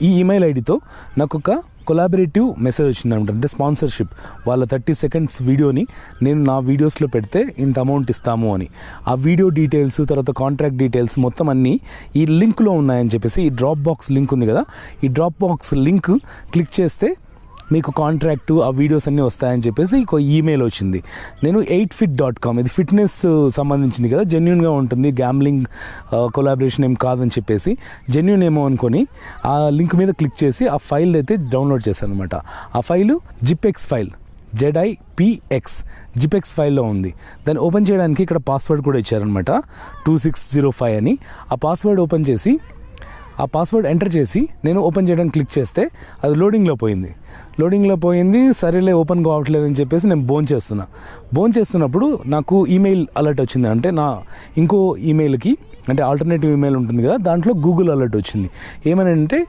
ఈ ఈమెయిల్ ఐడితో నాకు ఒక కొలాబరేటివ్ మెసేజ్ వచ్చిందనమాట. అంటే స్పాన్సర్షిప్, వాళ్ళ 30 seconds వీడియోని నేను నా వీడియోస్లో పెడితే ఇంత అమౌంట్ ఇస్తాము అని. ఆ వీడియో డీటెయిల్స్, తర్వాత కాంట్రాక్ట్ డీటెయిల్స్ మొత్తం అన్నీ ఈ లింక్లో ఉన్నాయని చెప్పేసి, ఈ డ్రాప్ బాక్స్ లింక్ ఉంది కదా, ఈ డ్రాప్ బాక్స్ లింక్ క్లిక్ చేస్తే మీకు కాంట్రాక్ట్ ఆ వీడియోస్ అన్నీ వస్తాయని చెప్పేసి ఒక ఈమెయిల్ వచ్చింది. నేను 8fit.com, ఇది ఫిట్నెస్ సంబంధించింది కదా, జెన్యున్గా ఉంటుంది, గ్యామ్లింగ్ కొలాబరేషన్ ఏం కాదని చెప్పేసి జెన్యున్ ఏమో అనుకొని ఆ లింక్ మీద క్లిక్ చేసి ఆ ఫైల్ అయితే డౌన్లోడ్ చేశాను అనమాట. ఆ ఫైలు జిప్ఎక్స్ ఫైల్, ZIPX జిప్ఎక్స్ ఫైల్లో ఉంది. దాన్ని ఓపెన్ చేయడానికి ఇక్కడ పాస్వర్డ్ కూడా ఇచ్చారనమాట, 2605 అని. ఆ పాస్వర్డ్ ఓపెన్ చేసి ఆ పాస్వర్డ్ ఎంటర్ చేసి నేను ఓపెన్ చేయడానికి క్లిక్ చేస్తే అది లోడింగ్లో పోయింది. సరేలే ఓపెన్ కావట్లేదు అని చెప్పేసి నేను బోన్ చేస్తున్నప్పుడు నాకు ఈమెయిల్ అలర్ట్ వచ్చింది. అంటే నా ఇంకో ఈమెయిల్కి, అంటే ఆల్టర్నేటివ్ ఈమెయిల్ ఉంటుంది కదా, దాంట్లో గూగుల్ అలర్ట్ వచ్చింది. ఏమని అంటే